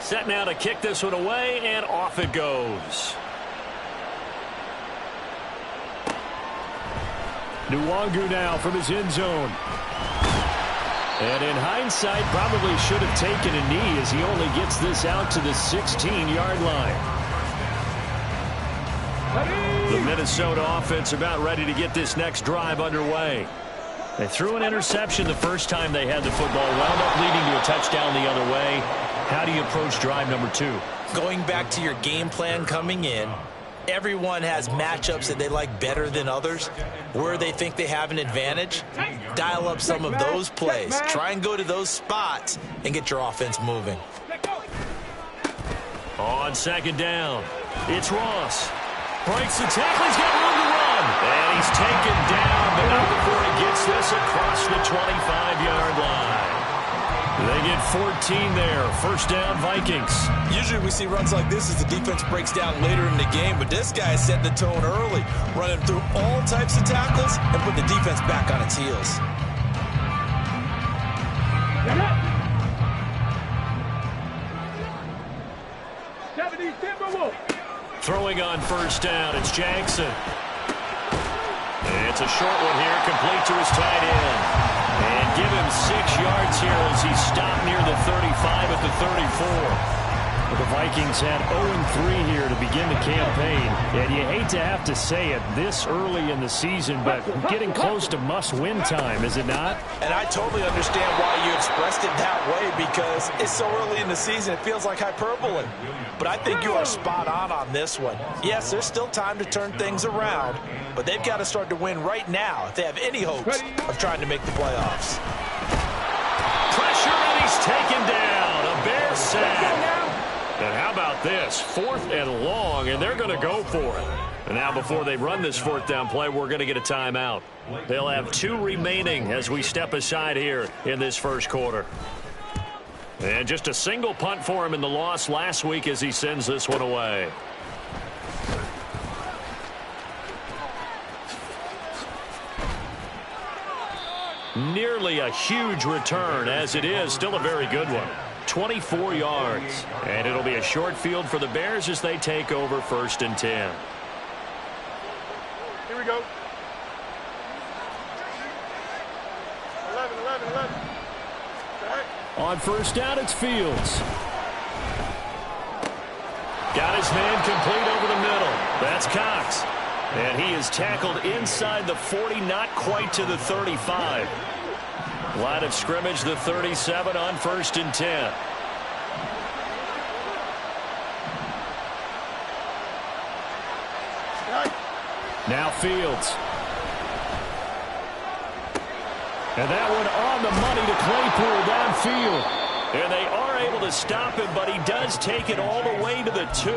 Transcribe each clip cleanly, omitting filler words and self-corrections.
Set now to kick this one away, and off it goes. Nwangu now from his end zone. And in hindsight, probably should have taken a knee as he only gets this out to the 16-yard line. The Minnesota offense about ready to get this next drive underway. They threw an interception the first time they had the football, wound up leading to a touchdown the other way. How do you approach drive number 2? Going back to your game plan coming in, everyone has matchups that they like better than others. Where they think they have an advantage, dial up some of those plays. Try and go to those spots and get your offense moving. On second down, it's Ross. Breaks the tackle, he's got room to run. And he's taken down, but not before he gets this across the 25-yard line. They get 14 there. First down, Vikings. Usually we see runs like this as the defense breaks down later in the game, but this guy is setting the tone early, running through all types of tackles and putting the defense back on its heels. Throwing on first down, it's Jackson. It's a short one here, complete to his tight end. And give him 6 yards here as he stopped near the 35 at the 34. The Vikings had 0-3 here to begin the campaign. And you hate to have to say it this early in the season, but getting close to must-win time, is it not? And I totally understand why you expressed it that way, because it's so early in the season it feels like hyperbole. But I think you are spot on this one. Yes, there's still time to turn things around, but they've got to start to win right now if they have any hopes of trying to make the playoffs. Pressure, and he's taken down. A Bear sack. And how about this? 4th and long, and they're going to go for it. And now before they run this 4th down play, we're going to get a timeout. They'll have 2 remaining as we step aside here in this first quarter. And just a single punt for him in the loss last week as he sends this one away. Nearly a huge return, as it is still a very good one. 24 yards. And it'll be a short field for the Bears as they take over 1st and 10. Here we go. 11. On first down, it's Fields. Got his man complete over the middle. That's Cox. And he is tackled inside the 40, not quite to the 35. Line of scrimmage, the 37 on 1st and 10. Now Fields. And that one on the money to Claypool downfield. And they are able to stop him, but he does take it all the way to the 2.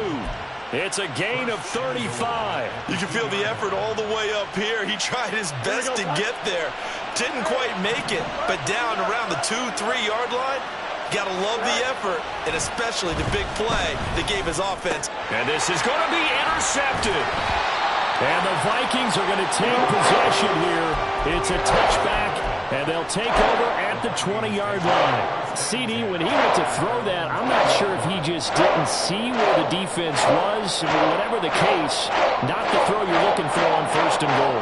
It's a gain of 35. You can feel the effort all the way up here. He tried his best to get there. Didn't quite make it, but down around the 2-3-yard line, got to love the effort, and especially the big play that gave his offense. And this is going to be intercepted. And the Vikings are going to take possession here. It's a touchback, and they'll take over at the 20-yard line. CD, when he went to throw that, I'm not sure if he just didn't see where the defense was. Whatever the case, not the throw you're looking for on 1st and goal.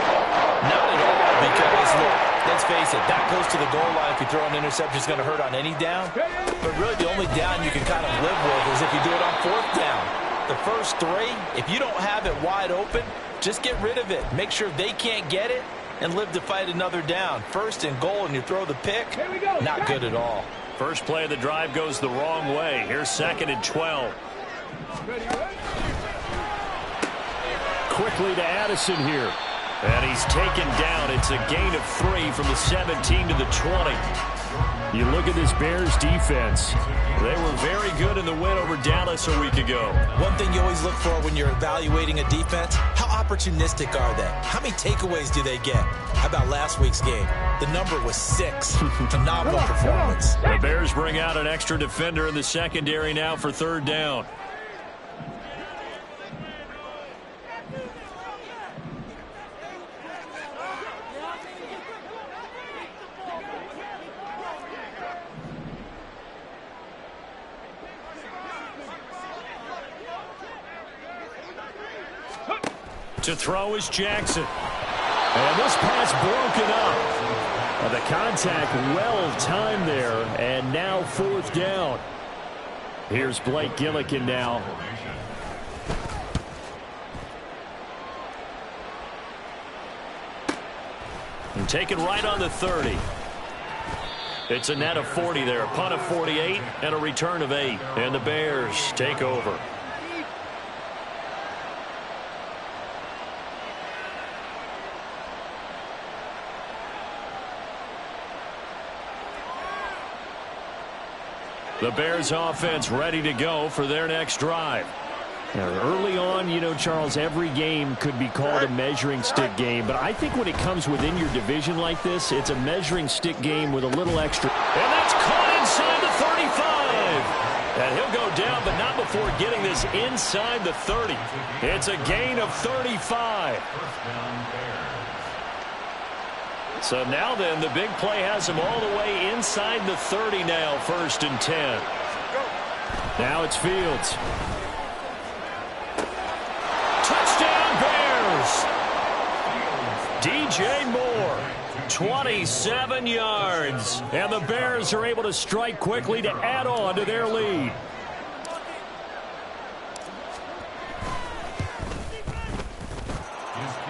Not at all, because, look, let's face it, that close to the goal line, if you throw an interception, is going to hurt on any down. But really, the only down you can kind of live with is if you do it on 4th down. The first 3, if you don't have it wide open, just get rid of it. Make sure they can't get it and live to fight another down. 1st and goal, and you throw the pick, not good at all. First play of the drive goes the wrong way. Here's 2nd and 12. Quickly to Addison here. And he's taken down. It's a gain of 3 from the 17 to the 20. You look at this Bears defense. They were very good in the win over Dallas a week ago. One thing you always look for when you're evaluating a defense, how opportunistic are they? How many takeaways do they get? How about last week's game? The number was 6. Phenomenal performance. The Bears bring out an extra defender in the secondary now for 3rd down. To throw is Jackson. And this pass broken up. The contact well-timed there, and now 4th down. Here's Blake Gillikin now. And taken right on the 30. It's a net of 40 there. A punt of 48 and a return of 8. And the Bears take over. The Bears offense ready to go for their next drive. Now, early on, you know, Charles, every game could be called a measuring stick game, but I think when it comes within your division like this, it's a measuring stick game with a little extra. And that's caught inside the 35. And he'll go down, but not before getting this inside the 30. It's a gain of 35. So now then, the big play has him all the way inside the 30 now, 1st and 10. Now it's Fields. Touchdown Bears! DJ Moore, 27 yards. And the Bears are able to strike quickly to add on to their lead.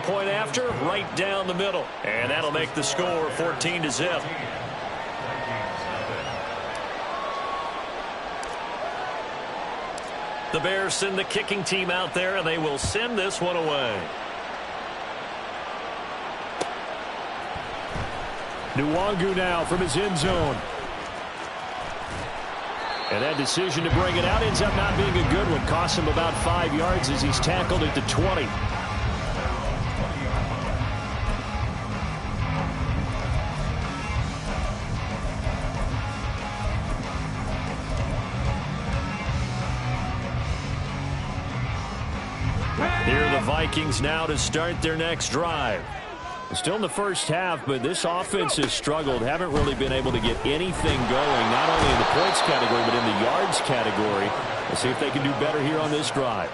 Point after, right down the middle. And that'll make the score 14-0. The Bears send the kicking team out there, and they will send this one away. Nwangu now from his end zone. And that decision to bring it out ends up not being a good one. Costs him about 5 yards as he's tackled at the 20. Here are the Vikings now to start their next drive. Still in the first half, but this offense has struggled. Haven't really been able to get anything going, not only in the points category, but in the yards category. Let's see if they can do better here on this drive.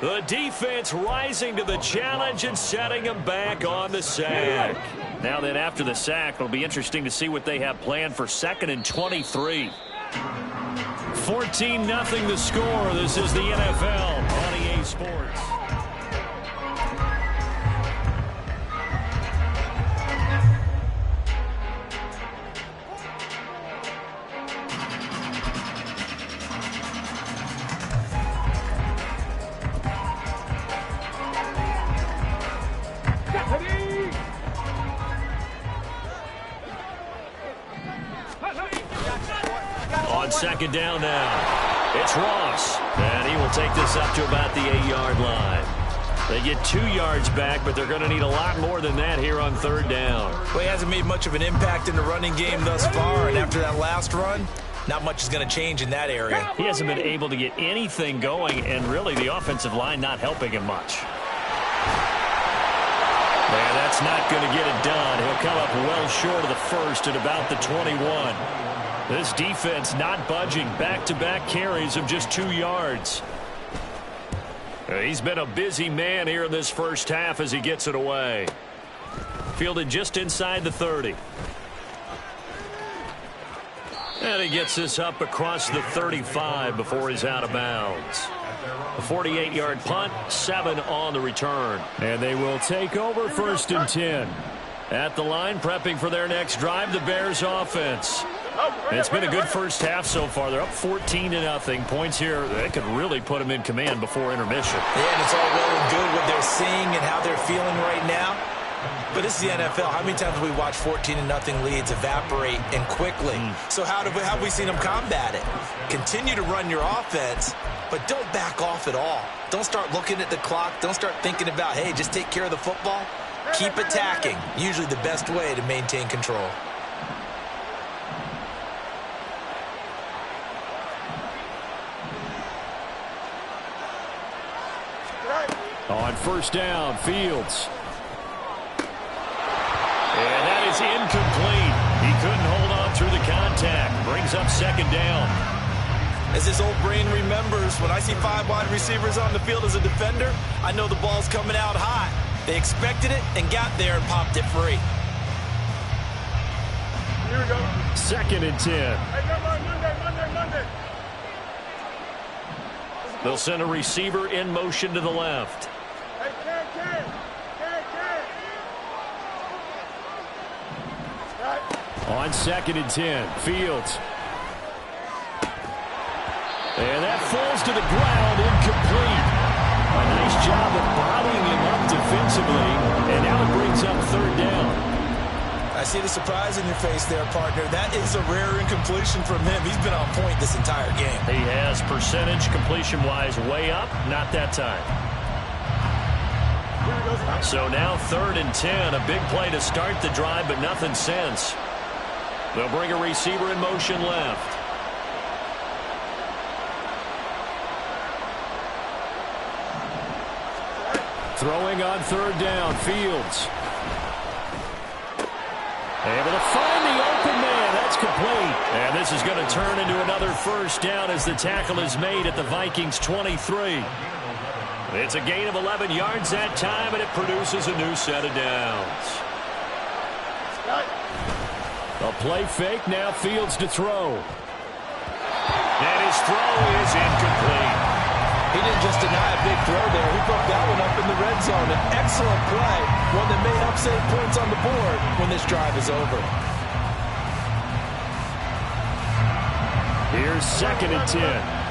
The defense rising to the challenge and setting them back on the sack. Now then, after the sack, it'll be interesting to see what they have planned for 2nd and 23. 14-0 the score. This is the NFL on EA Sports. On 2nd down now, it's Ross, and he will take this up to about the 8-yard line. They get 2 yards back, but they're going to need a lot more than that here on 3rd down. Well, he hasn't made much of an impact in the running game thus far, and after that last run, not much is going to change in that area. He hasn't been able to get anything going, and really the offensive line not helping him much. Man, that's not going to get it done. He'll come up well short of the 1st at about the 21. This defense not budging. Back-to-back carries of just 2 yards. He's been a busy man here in this first half as he gets it away. Fielded just inside the 30. And he gets this up across the 35 before he's out of bounds. A 48-yard punt, 7 on the return. And they will take over 1st and 10. At the line, prepping for their next drive, the Bears offense. And it's been a good first half so far. They're up 14-0. Points here, they could really put them in command before intermission. Yeah, and it's all well and good what they're seeing and how they're feeling right now. But this is the NFL. How many times have we watched 14-0 leads evaporate and quickly? So how have we seen them combat it? Continue to run your offense, but don't back off at all. Don't start looking at the clock. Don't start thinking about, hey, just take care of the football. Keep attacking. Usually the best way to maintain control. On 1st down, Fields. And that is incomplete. He couldn't hold on through the contact. Brings up 2nd down. As his old brain remembers, when I see 5 wide receivers on the field as a defender, I know the ball's coming out high. They expected it and got there and popped it free. Here we go. 2nd and 10. Monday. They'll send a receiver in motion to the left. On 2nd and 10, Fields. And that falls to the ground, incomplete. A nice job of bodying him up defensively, and now it brings up 3rd down. I see the surprise in your face there, partner. That is a rare incompletion from him. He's been on point this entire game. He has percentage completion-wise way up, not that time. So now 3rd and 10, a big play to start the drive, but nothing since. They'll bring a receiver in motion left. Throwing on 3rd down, Fields. Able to find the open man. That's complete. And this is going to turn into another 1st down as the tackle is made at the Vikings 23. It's a gain of 11 yards that time, and it produces a new set of downs. A play fake, now Fields to throw. And his throw is incomplete. He didn't just deny a big throw there. He broke that one up in the red zone. An excellent play, one that may help save points on the board when this drive is over. Here's 2nd and 10.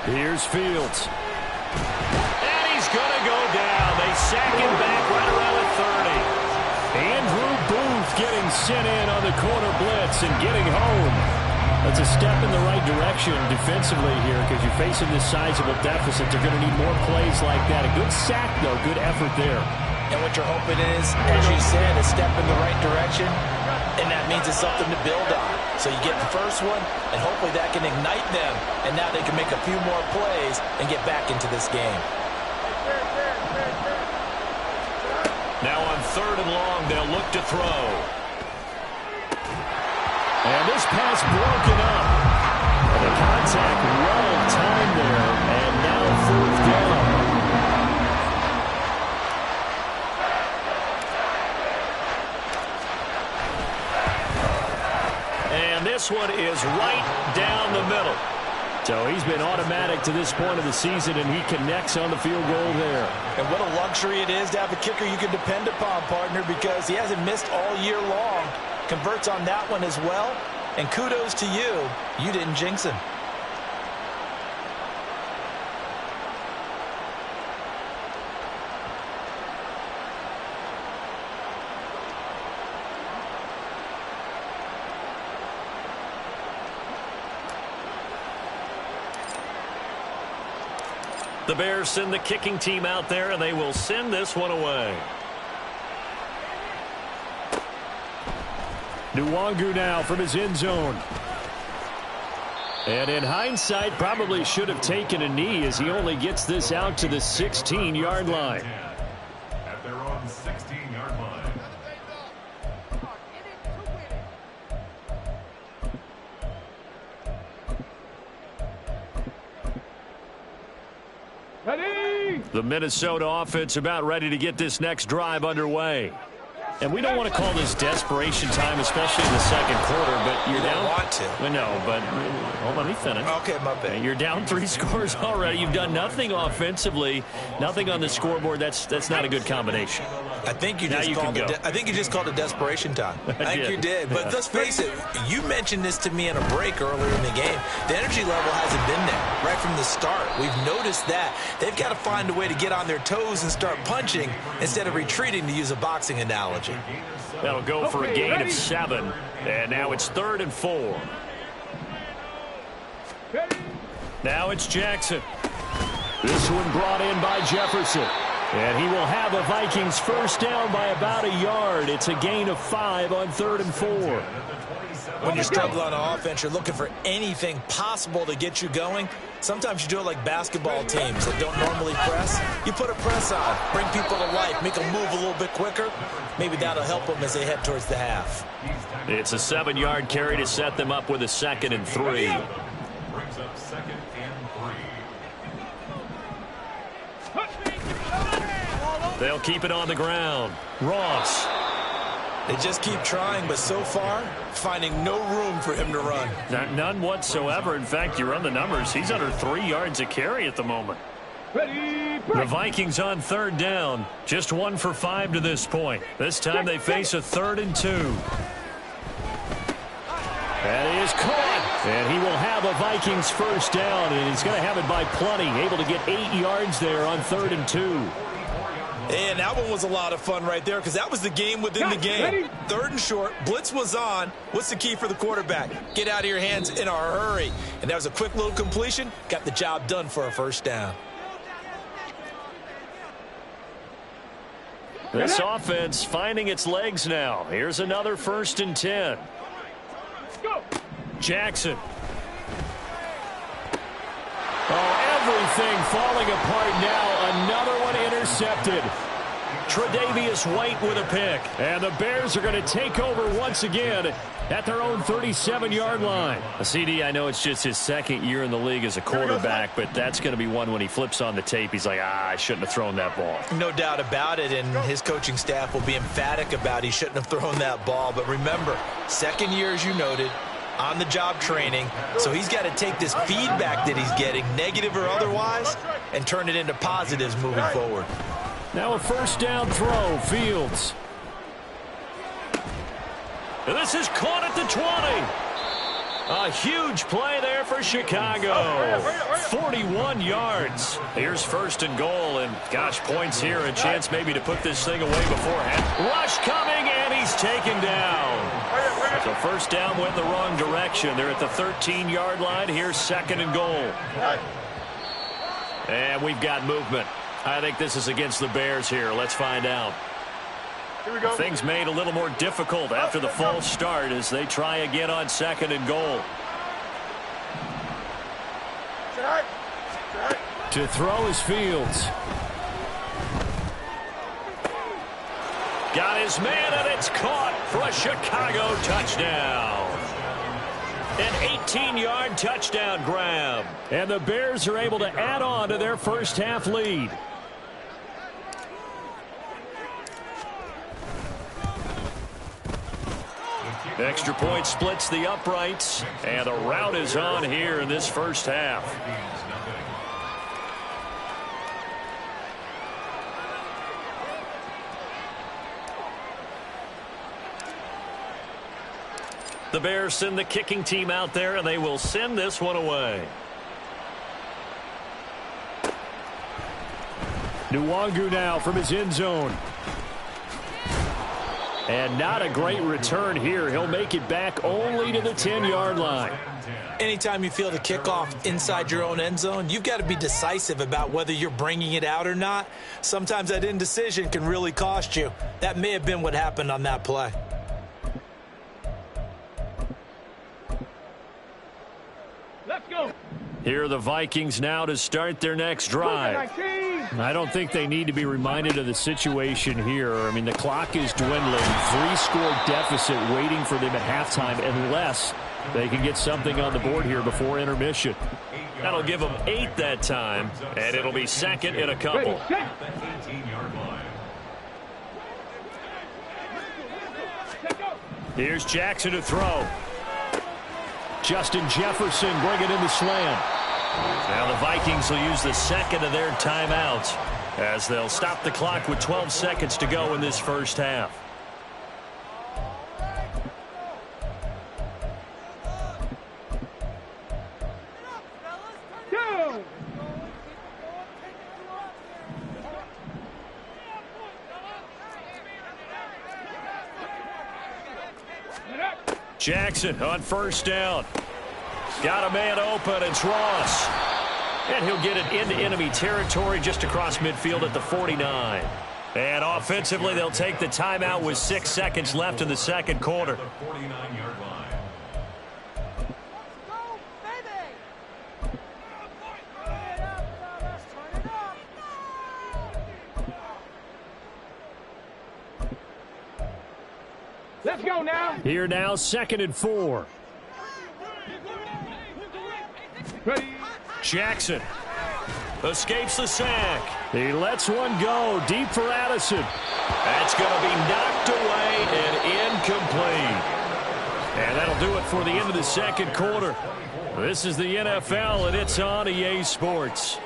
Here's Fields. And he's going to go down. They sack him back right around the 30. Andrew Booth getting sent in on the corner blitz and getting home. That's a step in the right direction defensively here because you're facing this sizable deficit. They're going to need more plays like that. A good sack, though. Good effort there. And what you're hoping is, as you said, a step in the right direction, and that means it's something to build on. So you get the first one, and hopefully that can ignite them, and now they can make a few more plays and get back into this game. Now on 3rd and long, they'll look to throw. And this pass broken up. The contact well timed there, and now 4th down. And this one is right down the middle. So he's been automatic to this point of the season, and he connects on the field goal there. And what a luxury it is to have a kicker you can depend upon, partner, because he hasn't missed all year long. Converts on that one as well. And kudos to you. You didn't jinx him. The Bears send the kicking team out there, and they will send this one away. Nwangu now from his end zone. And in hindsight, probably should have taken a knee as he only gets this out to the 16-yard line. At their own 16-yard line. The Minnesota offense about ready to get this next drive underway. And we don't want to call this desperation time, especially in the second quarter, but you're down. Want to. No, but let me finish. Okay, my bad. You're down 3 scores already. You've done nothing offensively, nothing on the scoreboard. That's not a good combination. I think you just called it desperation time. I think you did. But let's face it, you mentioned this to me in a break earlier in the game. The energy level hasn't been there right from the start. We've noticed that. They've got to find a way to get on their toes and start punching instead of retreating, to use a boxing analogy. That'll go for a gain of 7. And now it's 3rd and 4. Now it's Jackson. This one brought in by Jefferson. And he will have a Vikings first down by about a yard. It's a gain of 5 on 3rd and 4. When you're struggling on offense, you're looking for anything possible to get you going. Sometimes you do it like basketball teams that don't normally press. You put a press on, bring people to life, make them move a little bit quicker. Maybe that'll help them as they head towards the half. It's a 7-yard carry to set them up with a 2nd and 3. Brings up 2nd and 3. They'll keep it on the ground. Ross. They just keep trying, but so far, finding no room for him to run. None whatsoever. In fact, you run the numbers. He's under 3 yards a carry at the moment. The Vikings on 3rd down. Just 1 for 5 to this point. This time they face a 3rd and 2. That is caught. And he will have a Vikings first down, and he's going to have it by plenty. Able to get 8 yards there on 3rd and 2. And that one was a lot of fun right there because that was the game within the game. 3rd and short. Blitz was on. What's the key for the quarterback? Get out of your hands in a hurry. And that was a quick little completion. Got the job done for a first down. This offense finding its legs now. Here's another 1st and 10. Jackson. Oh, everything falling apart now. Another one intercepted. Tre'Davious White with a pick. And the Bears are going to take over once again at their own 37-yard line. CD, I know it's just his 2nd year in the league as a quarterback, but that's going to be one when he flips on the tape. He's like, I shouldn't have thrown that ball. No doubt about it, and his coaching staff will be emphatic about he shouldn't have thrown that ball. But remember, 2nd year, as you noted, on-the-job training, so he's got to take this feedback that he's getting, negative or otherwise, and turn it into positives moving forward. Now a first down throw, Fields. And this is caught at the 20. A huge play there for Chicago. 41 yards. Here's 1st and goal, and gosh, points here, a chance maybe to put this thing away beforehand. Rush coming, and he's taken down. So first down went the wrong direction. They're at the 13-yard line. Here's 2nd and goal. And we've got movement. I think this is against the Bears here. Let's find out. Here we go. Things made a little more difficult after the false start as they try again on 2nd and goal. To throw is Fields. Got his man, and it's caught for a Chicago touchdown. An 18-yard touchdown grab. And the Bears are able to add on to their first half lead. Extra point splits the uprights, and the route is on here in this first half. The Bears send the kicking team out there, and they will send this one away. Nwangu now from his end zone. And not a great return here. He'll make it back only to the 10-yard line. Anytime you feel the kickoff inside your own end zone, you've got to be decisive about whether you're bringing it out or not. Sometimes that indecision can really cost you. That may have been what happened on that play. Let's go. Here are the Vikings now to start their next drive. I don't think they need to be reminded of the situation here. I mean, the clock is dwindling. 3-score deficit waiting for them at halftime unless they can get something on the board here before intermission. That'll give them 8 that time, and it'll be 2nd and a couple. Here's Jackson to throw. Justin Jefferson bringing in the slant. Now the Vikings will use the 2nd of their timeouts as they'll stop the clock with 12 seconds to go in this first half. Jackson on first down. Got a man open. It's Ross. And he'll get it into enemy territory just across midfield at the 49. And offensively, they'll take the timeout with 6 seconds left in the second quarter. The 49-yard line. Let's go now. Here now, 2nd and 4. Ready. Jackson escapes the sack. He lets one go deep for Addison. That's going to be knocked away and incomplete. And that'll do it for the end of the second quarter. This is the NFL, and it's on EA Sports.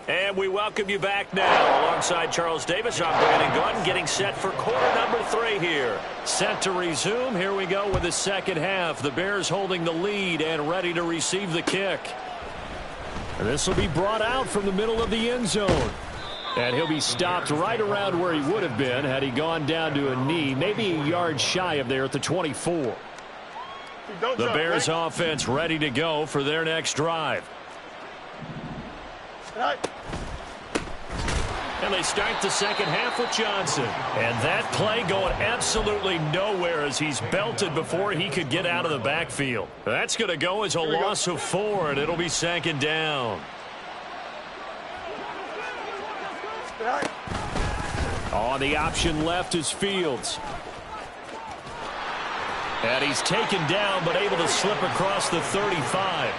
And we welcome you back now. Alongside Charles Davis, I'm Brandon Gordon, getting set for quarter number 3 here. Set to resume. Here we go with the second half. The Bears holding the lead and ready to receive the kick. And this will be brought out from the middle of the end zone. And he'll be stopped right around where he would have been had he gone down to a knee, maybe a yard shy of there at the 24. The Bears offense ready to go for their next drive. And they start the second half with Johnson. And that play going absolutely nowhere as he's belted before he could get out of the backfield. That's going to go as a loss of 4, and it'll be 2nd down. On the option left is Fields. And he's taken down but able to slip across the 35.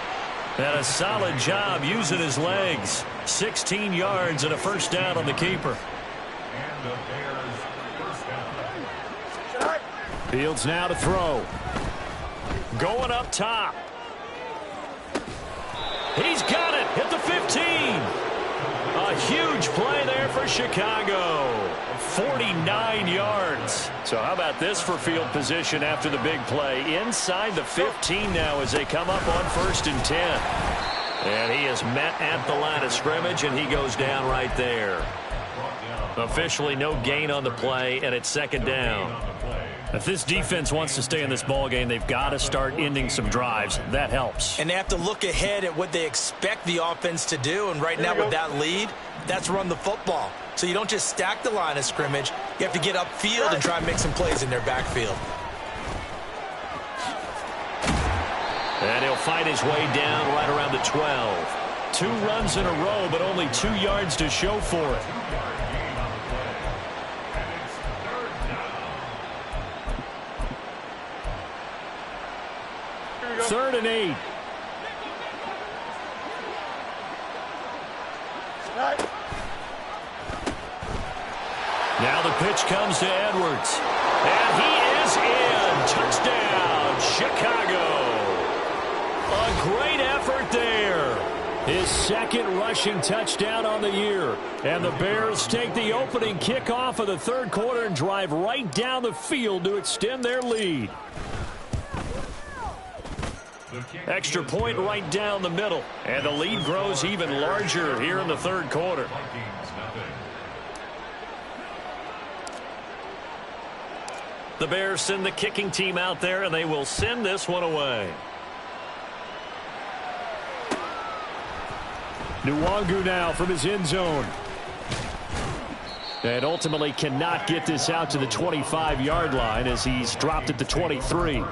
And a solid job using his legs. 16 yards and a first down on the keeper. And the Bears first down. Fields now to throw. Going up top. He's got it at the 15. A huge play there for Chicago. 49 yards. So how about this for field position after the big play? Inside the 15 now as they come up on 1st and 10. And he is met at the line of scrimmage, and he goes down right there. Officially no gain on the play, and it's 2nd down. If this defense wants to stay in this ball game, they've got to start ending some drives. That helps. And they have to look ahead at what they expect the offense to do. And right now with that lead, that's run the football. So you don't just stack the line of scrimmage. You have to get upfield and try and make some plays in their backfield. And he'll fight his way down right around the 12. 2 runs in a row, but only 2 yards to show for it. 3rd and 8. Now the pitch comes to Edwards. And he is in. Touchdown, Chicago. A great effort there. His 2nd rushing touchdown on the year. And the Bears take the opening kickoff of the 3rd quarter and drive right down the field to extend their lead. Extra point right down the middle. And the lead grows even larger here in the 3rd quarter. The Bears send the kicking team out there, and they will send this one away. Nwangu now from his end zone. And ultimately cannot get this out to the 25-yard line as he's dropped at the 23.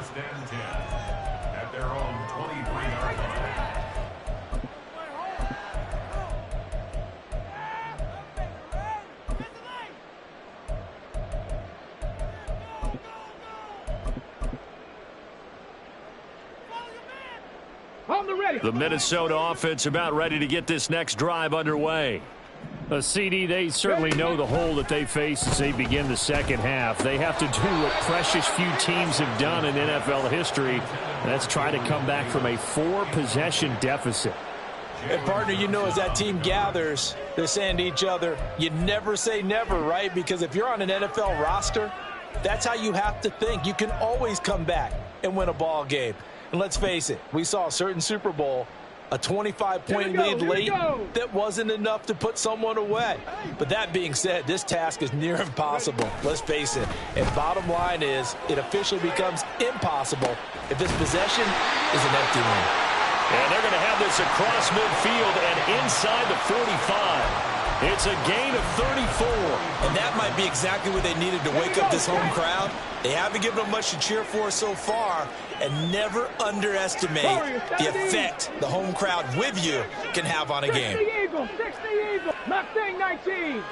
The Minnesota offense about ready to get this next drive underway. A CD, they certainly know the hole that they face as they begin the second half. They have to do what precious few teams have done in NFL history. That's try to come back from a 4-possession deficit. And, partner, you know as that team gathers, they're saying to each other, you never say never, right? Because if you're on an NFL roster, that's how you have to think. You can always come back and win a ball game. And let's face it, we saw a certain Super Bowl A 25-point lead late that wasn't enough to put someone away. But that being said, this task is near impossible. Let's face it. And bottom line is, it officially becomes impossible if this possession is an empty one. And they're going to have this across midfield and inside the 45. It's a gain of 34. And that might be exactly what they needed to wake up this home crowd. They haven't given them much to cheer for so far. And never underestimate the effect the home crowd with you can have on a game. 60 Eagles, 60 Eagles, Mustang 19.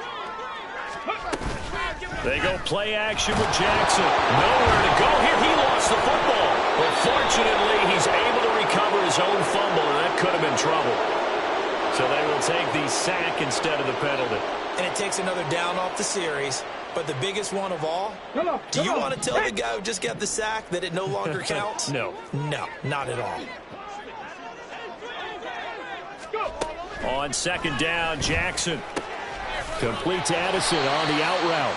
They go play action with Jackson. Nowhere to go here. He lost the football. But fortunately, he's able to recover his own fumble, and that could have been trouble. So they will take the sack instead of the penalty. And it takes another down off the series. But the biggest one of all, do you want to tell the guy who just got the sack that it no longer counts? No. No, not at all. On second down, Jackson. Complete to Addison on the out route.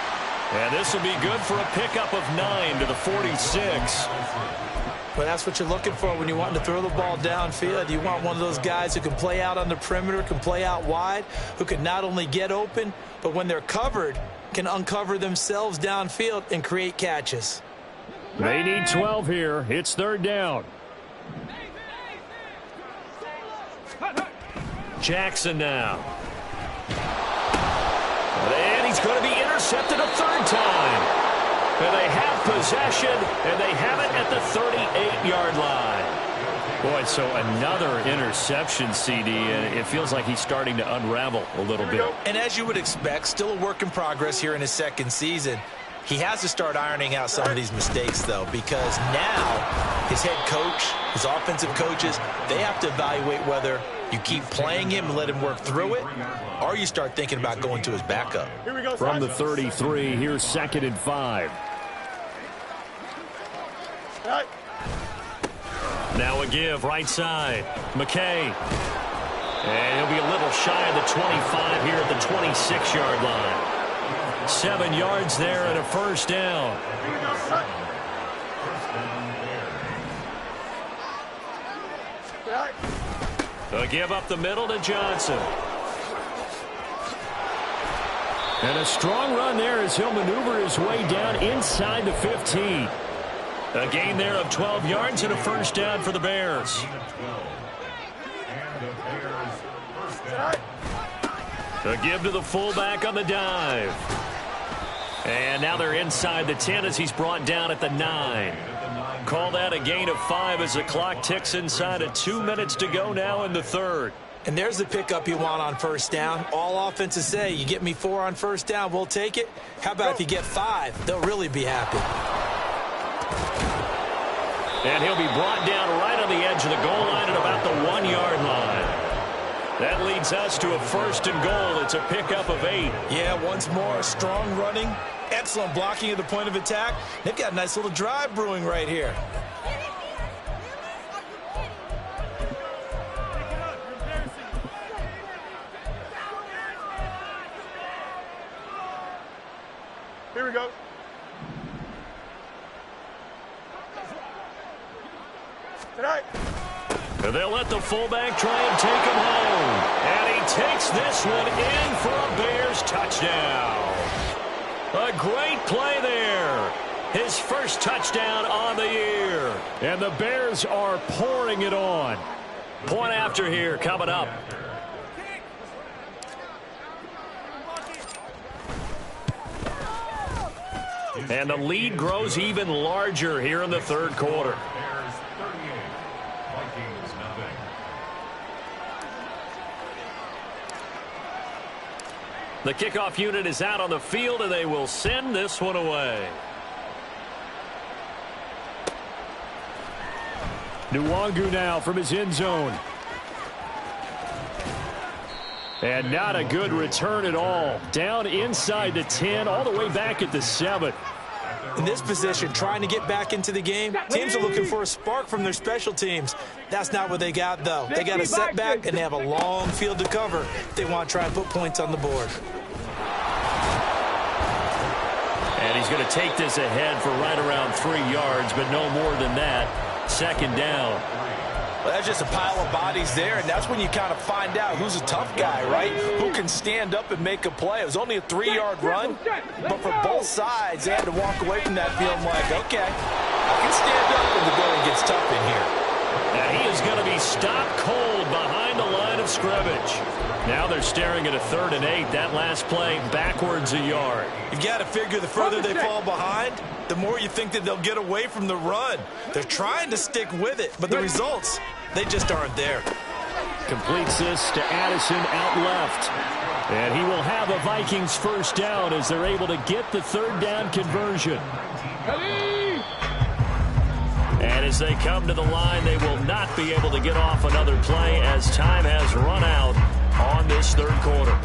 And this will be good for a pickup of 9 to the 46. Well, that's what you're looking for when you want to throw the ball downfield. You want one of those guys who can play out on the perimeter, can play out wide, who can not only get open, but when they're covered, can uncover themselves downfield and create catches. They need 12 here. It's third down. Jackson now. And he's going to be intercepted a third time. And they have possession, and they have it at the 38-yard line. Boy, so another interception, CD, and it feels like he's starting to unravel a little bit. And as you would expect, still a work in progress here in his second season. He has to start ironing out some of these mistakes, though, because now his head coach, his offensive coaches, they have to evaluate whether you keep playing him and let him work through it, or you start thinking about going to his backup. From the 33, here's 2nd and 5. Now a give, right side. McKay. And he'll be a little shy of the 25 here at the 26-yard line. 7 yards there and a first down. They'll give up the middle to Johnson. And a strong run there as he'll maneuver his way down inside the 15. A gain there of 12 yards and a first down for the Bears. A give to the fullback on the dive. And now they're inside the 10 as he's brought down at the 9. Call that a gain of 5 as the clock ticks inside of 2 minutes to go now in the third. And there's the pickup you want on first down. All offenses say, you get me 4 on first down, we'll take it. How about if you get 5? They'll really be happy. And he'll be brought down right on the edge of the goal line at about the 1-yard line. That leads us to a first and goal. It's a pickup of 8. Yeah, once more, strong running, excellent blocking at the point of attack. They've got a nice little drive brewing right here. Here we go. Tonight. And they'll let the fullback try and take him home. And he takes this one in for a Bears touchdown. A great play there. His first touchdown on the year. And the Bears are pouring it on. Point after here coming up. And the lead grows even larger here in the third quarter. Bears 38, Vikings nothing. The kickoff unit is out on the field, and they will send this one away. Nwangu now from his end zone. And not a good return at all. Down inside the 10, all the way back at the 7. In this position, trying to get back into the game, teams are looking for a spark from their special teams. That's not what they got, though. They got a setback, and they have a long field to cover if they want to try and put points on the board. And he's going to take this ahead for right around 3 yards, but no more than that. Second down. Well, that's just a pile of bodies there, and that's when you kind of find out who's a tough guy, right? Who can stand up and make a play. It was only a 3-yard run, but for both sides, they had to walk away from that feeling like, okay, I can stand up when the going gets tough in here. Now he is going to be stopped cold behind the line of scrimmage. Now they're staring at a 3rd and 8. That last play backwards a yard. You've got to figure the further they fall behind, the more you think that they'll get away from the run. They're trying to stick with it, but the results, they just aren't there. Completes this to Addison out left. And he will have a Vikings first down as they're able to get the 3rd down conversion. And as they come to the line, they will not be able to get off another play as time has run out on this 3rd quarter.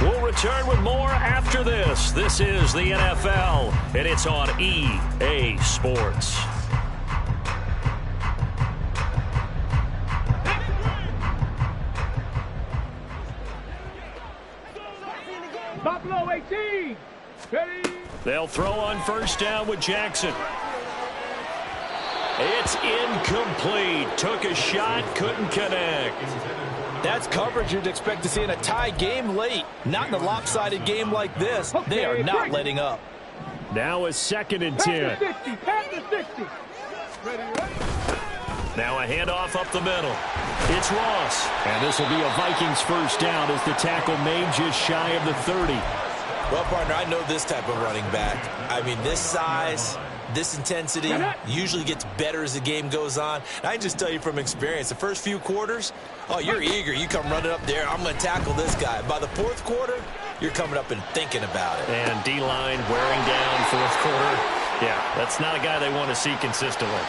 We'll return with more after this. This is the NFL, and it's on EA Sports. Buffalo 18. Ready. They'll throw on first down with Jackson. It's incomplete. Took a shot, couldn't connect. That's coverage you'd expect to see in a tie game late. Not in a lopsided game like this. They are not letting up. Now a 2nd and 10. Pass to 60. Ready. Now a handoff up the middle. It's Ross. And this will be a Vikings first down as the tackle made just shy of the 30. Well, partner, I know this type of running back. I mean, this size, this intensity usually gets better as the game goes on. And I can just tell you from experience, the first few quarters, oh, you're eager. You come running up there, I'm going to tackle this guy. By the 4th quarter, you're coming up and thinking about it. And D-line wearing down 4th quarter. Yeah, that's not a guy they want to see consistently.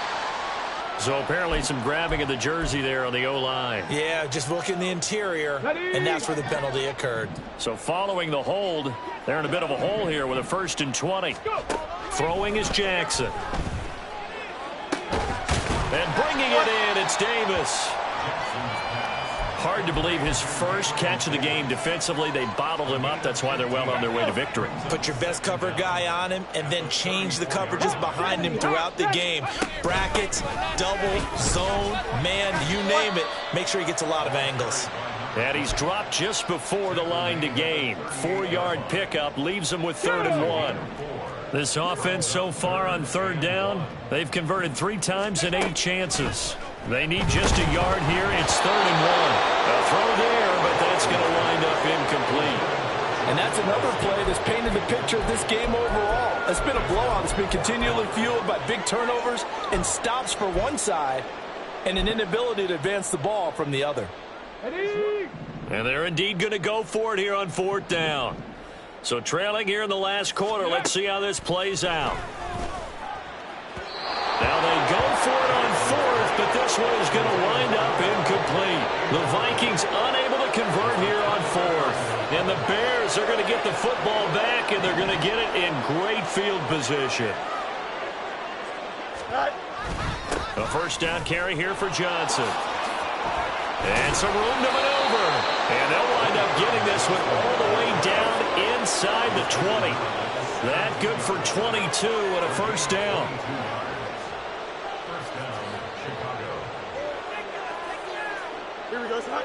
So apparently some grabbing of the jersey there on the O-line. Yeah, just looking the interior, and that's where the penalty occurred. So following the hold, they're in a bit of a hole here with a 1st and 20. Throwing is Jackson. And bringing it in, it's Davis. Hard to believe his first catch of the game defensively. They bottled him up. That's why they're well on their way to victory. Put your best cover guy on him and then change the coverages behind him throughout the game. Brackets, double, zone, man, you name it. Make sure he gets a lot of angles. And he's dropped just before the line to gain. 4-yard pickup leaves him with 3rd and 1. This offense so far on 3rd down, they've converted 3 times in 8 chances. They need just a yard here. It's 3rd and 1. A throw there, but that's going to wind up incomplete. And that's another play that's painted the picture of this game overall. It's been a blowout. It's been continually fueled by big turnovers and stops for one side and an inability to advance the ball from the other. And they're indeed going to go for it here on 4th down. So trailing here in the last quarter. Let's see how this plays out. Now they go for it on 4th, but this one is going to wind up incomplete. The Vikings unable to convert here on 4th. And the Bears are going to get the football back, and they're going to get it in great field position. A first down carry here for Johnson. And some room to maneuver. And they'll wind up getting this one all the way down inside the 20. That good for 22 and a first down. Here we go, son.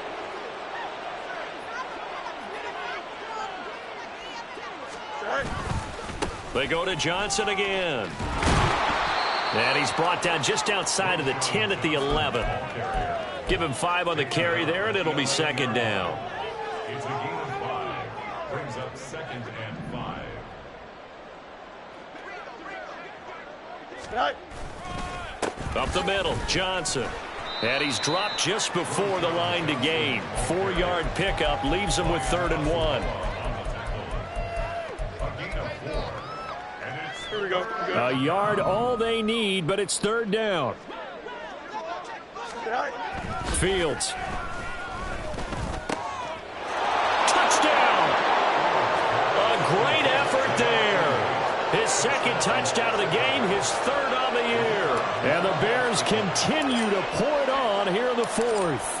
They go to Johnson again. And he's brought down just outside of the 10 at the 11. Give him 5 on the carry there, and it'll be 2nd down. It's a gain of 5. Brings up 2nd and 5. Up the middle, Johnson. And he's dropped just before the line to gain. 4-yard pickup leaves him with 3rd and 1. Here we go. A yard all they need, but it's 3rd down. Fields. Touchdown! A great effort there. His 2nd touchdown of the game, his 3rd on the year. And the Bears continue to pour it on here in the 4th.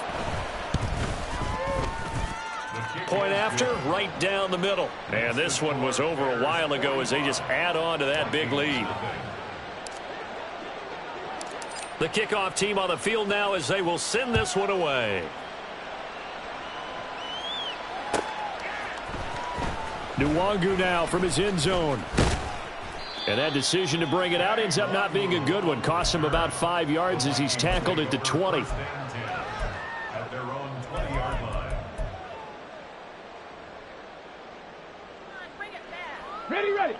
Point after, right down the middle. And this one was over a while ago as they just add on to that big lead. The kickoff team on the field now as they will send this one away. Nwangu now from his end zone. And that decision to bring it out ends up not being a good one. Costs him about 5 yards as he's tackled at the 20. At their own 20-yard line. Ready.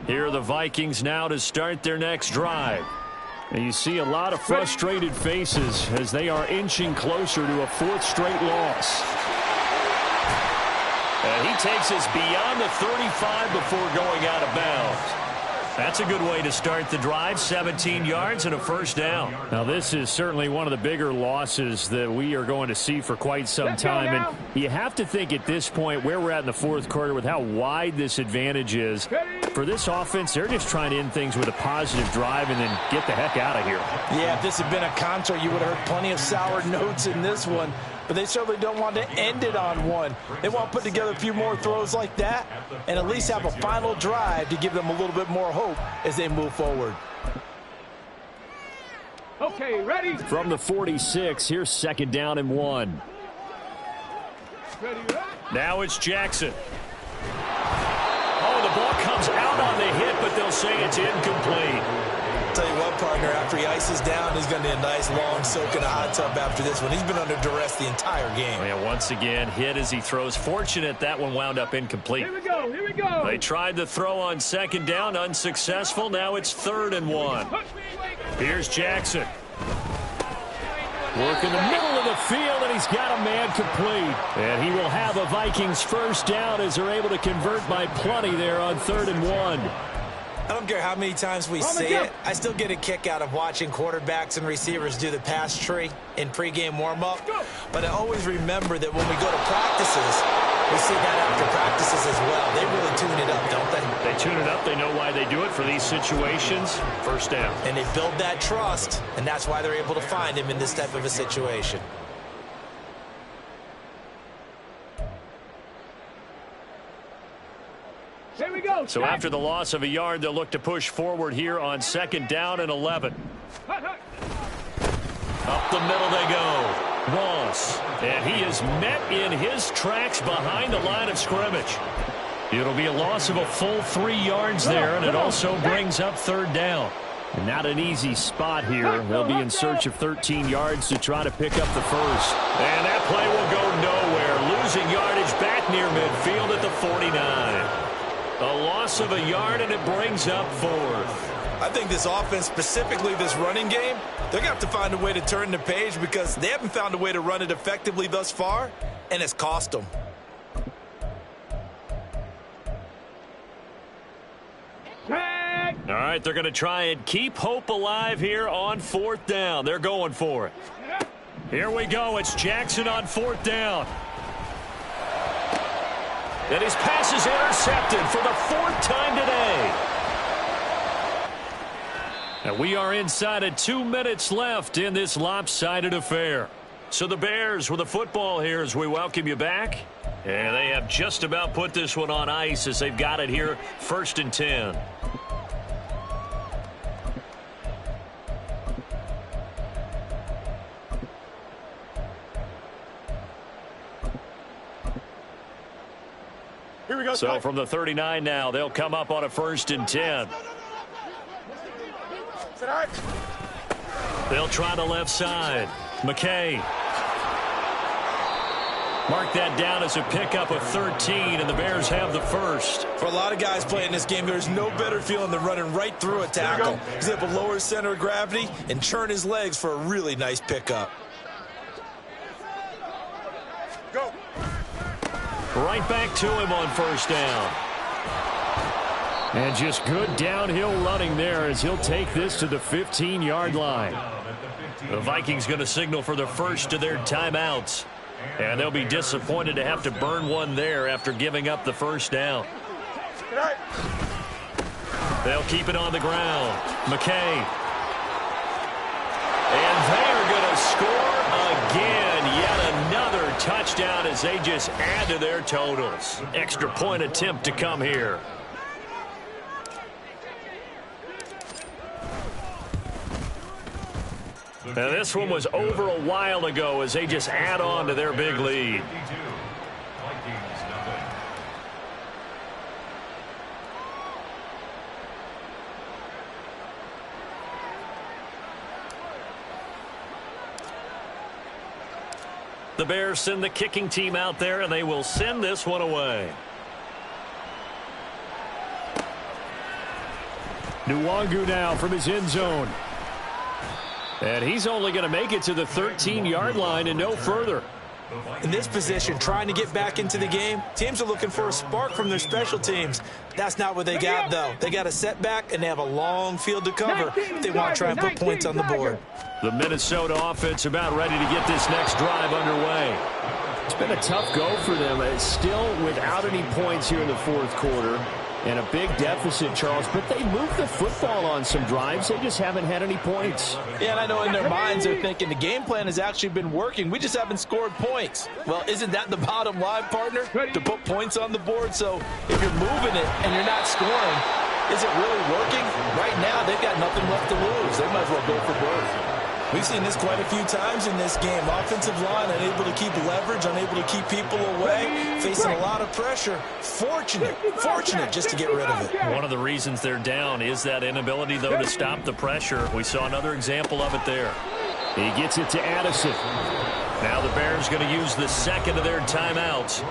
Here are the Vikings now to start their next drive. And you see a lot of frustrated faces as they are inching closer to a 4th straight loss. And he takes us beyond the 35 before going out of bounds. That's a good way to start the drive. 17 yards and a first down. Now, this is certainly one of the bigger losses that we are going to see for quite some time. And you have to think at this point where we're at in the 4th quarter with how wide this advantage is. For this offense, they're just trying to end things with a positive drive and then get the heck out of here. Yeah, if this had been a concert, you would have heard plenty of sour notes in this one. But they certainly don't want to end it on one. They want to put together a few more throws like that and at least have a final drive to give them a little bit more hope as they move forward. Okay, ready. From the 46, here's 2nd down and 1. Ready. Now it's Jackson. Oh, the ball comes out on the hit, but they'll say it's incomplete. Tell you what, partner, after he ices down, he's going to need a nice long soak in a hot tub after this one. He's been under duress the entire game. And once again, hit as he throws. Fortunate that one wound up incomplete. Here we go. They tried the throw on 2nd down, unsuccessful. Now it's 3rd and 1. Here's Jackson. Work in the middle of the field, and he's got a man complete. And he will have a Vikings first down as they're able to convert by plenty there on 3rd and 1. I don't care how many times we see it, I still get a kick out of watching quarterbacks and receivers do the pass tree in pregame warm-up. But I always remember that when we go to practices, we see that after practices as well. They really tune it up, don't they? They tune it up. They know why they do it for these situations. First down. And they build that trust, and that's why they're able to find him in this type of a situation. Here we go. So after the loss of a yard, they'll look to push forward here on 2nd down and 11. Up the middle they go. Ross. And he is met in his tracks behind the line of scrimmage. It'll be a loss of a full 3 yards there, and it also brings up 3rd down. And not an easy spot here. They'll be in search of 13 yards to try to pick up the first. And that play will go nowhere. Losing yardage back near midfield at the 49. A loss of a yard, and it brings up 4th. I think this offense, specifically this running game, they're going to have to find a way to turn the page because they haven't found a way to run it effectively thus far, and it's cost them. All right, they're going to try and keep hope alive here on 4th down. They're going for it. Here we go. It's Jackson on 4th down. And his pass is intercepted for the 4th time today. And we are inside of 2 minutes left in this lopsided affair. So the Bears with the football here as we welcome you back. And they have just about put this one on ice as they've got it here 1st and 10. Here we go. So from the 39 now, they'll come up on a 1st and 10. They'll try the left side. McKay. Mark that down as a pickup of 13, and the Bears have the first. For a lot of guys playing this game, there's no better feeling than running right through a tackle. He's able to lower his center of gravity and churn his legs for a really nice pickup. Go. Right back to him on 1st down. And just good downhill running there as he'll take this to the 15-yard line. The Vikings going to signal for the first of their timeouts. And they'll be disappointed to have to burn one there after giving up the 1st down. They'll keep it on the ground. McKay. And they are going to score again. Yet another touchdown as they just add to their totals. Extra point attempt to come here. And this one was over a while ago as they just add on to their big lead. The Bears send the kicking team out there, and they will send this one away. Nwangu now from his end zone. And he's only going to make it to the 13-yard line and no further. In this position, trying to get back into the game, teams are looking for a spark from their special teams. That's not what they got, though. They got a setback, and they have a long field to cover if they want to try and put points on the board. The Minnesota offense about ready to get this next drive underway. It's been a tough go for them. It's still without any points here in the fourth quarter. And a big deficit, Charles, but they moved the football on some drives. They just haven't had any points. Yeah, and I know in their minds they're thinking the game plan has actually been working. We just haven't scored points. Well, isn't that the bottom line, partner? To put points on the board. So if you're moving it and you're not scoring, is it really working? Right now, they've got nothing left to lose. They might as well go for broke. We've seen this quite a few times in this game. Offensive line unable to keep leverage, unable to keep people away, facing a lot of pressure. Fortunate just to get rid of it. One of the reasons they're down is that inability, though, to stop the pressure. We saw another example of it there. He gets it to Addison. Now the Bears going to use the second of their timeouts.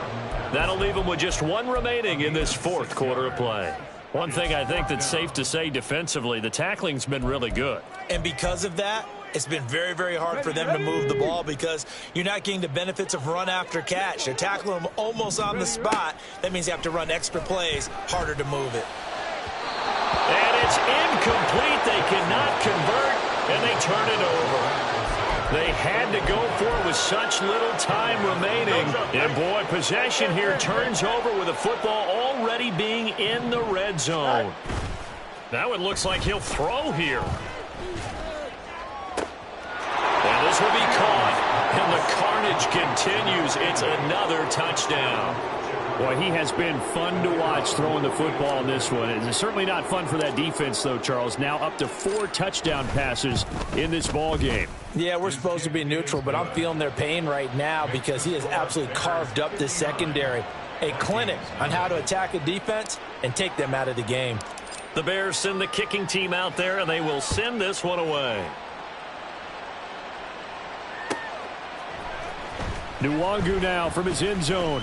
That'll leave them with just one remaining in this fourth quarter of play. One thing I think that's safe to say defensively, the tackling's been really good. And because of that, it's been very, very hard for them to move the ball because you're not getting the benefits of run after catch. They're tackling them almost on the spot. That means you have to run extra plays, harder to move it. And it's incomplete. They cannot convert, and they turn it over. They had to go for it with such little time remaining. And, boy, possession here turns over with the football already being in the red zone. Now it looks like he'll throw here. And this will be caught, and the carnage continues. It's another touchdown. Boy, he has been fun to watch throwing the football in this one. It's certainly not fun for that defense, though, Charles. Now up to 4 touchdown passes in this ball game. Yeah, we're supposed to be neutral, but I'm feeling their pain right now because he has absolutely carved up this secondary. A clinic on how to attack a defense and take them out of the game. The Bears send the kicking team out there, and they will send this one away. Nwangu now from his end zone.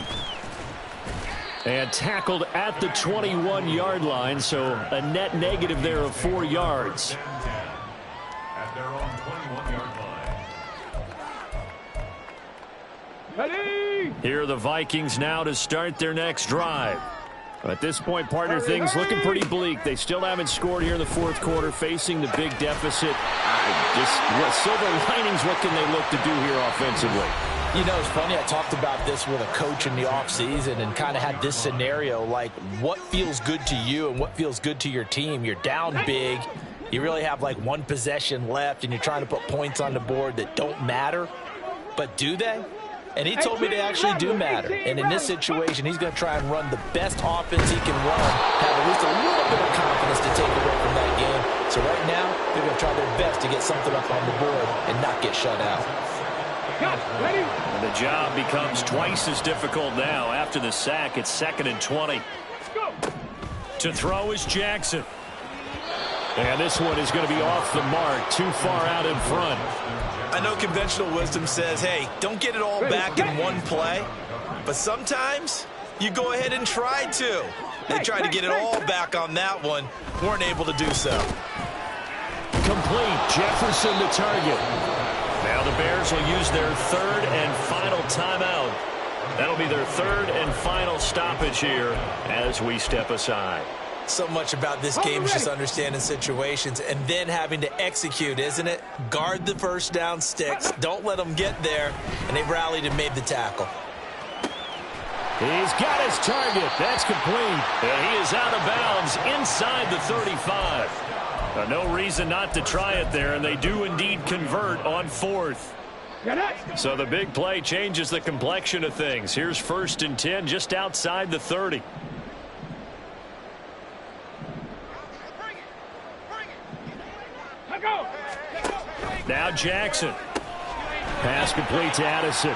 And tackled at the 21-yard line, so a net negative there of 4 yards. At their own 21-yard line. Ready? Here are the Vikings now to start their next drive. At this point, partner, things looking pretty bleak. They still haven't scored here in the fourth quarter, facing the big deficit. Silver linings, what can they look to do here offensively? You know, it's funny, I talked about this with a coach in the offseason and kind of had this scenario, like what feels good to you and what feels good to your team. You're down big. You really have like one possession left, and you're trying to put points on the board that don't matter. But do they? And he told me they actually do matter. And in this situation, he's going to try and run the best offense he can run, have at least a little bit of confidence to take away from that game. So right now, they're going to try their best to get something up on the board and not get shut out. And the job becomes twice as difficult now. After the sack, it's 2nd and 20. To throw is Jackson. And this one is going to be off the mark, too far out in front. I know conventional wisdom says, hey, don't get it all back in one play. But sometimes you go ahead and try to. They tried to get it all back on that one. Weren't able to do so. Complete. Jefferson the target. Now the Bears will use their third and final timeout. That'll be their third and final stoppage here as we step aside. So much about this game is just understanding situations and then having to execute, isn't it? Guard the first down sticks. Don't let them get there. And they rallied and made the tackle. He's got his target. That's complete. And he is out of bounds inside the 35. No reason not to try it there, and they do indeed convert on 4th. So the big play changes the complexion of things. Here's 1st and 10 just outside the 30. Now Jackson. Pass complete to Addison.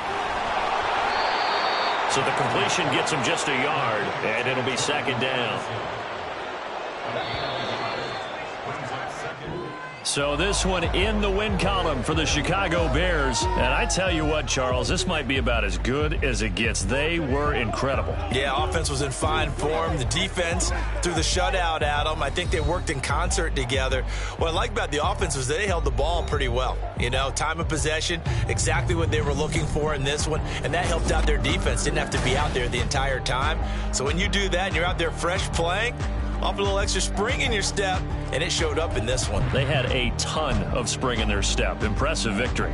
So the completion gets him just a yard, and it'll be second down. So this one in the win column for the Chicago Bears. And I tell you what, Charles, this might be about as good as it gets. They were incredible. Yeah, offense was in fine form. The defense threw the shutout at them. I think they worked in concert together. What I like about the offense was they held the ball pretty well. You know, time of possession, exactly what they were looking for in this one. And that helped out their defense. Didn't have to be out there the entire time. So when you do that and you're out there fresh playing, off a little extra spring in your step, and it showed up in this one. They had a ton of spring in their step. Impressive victory.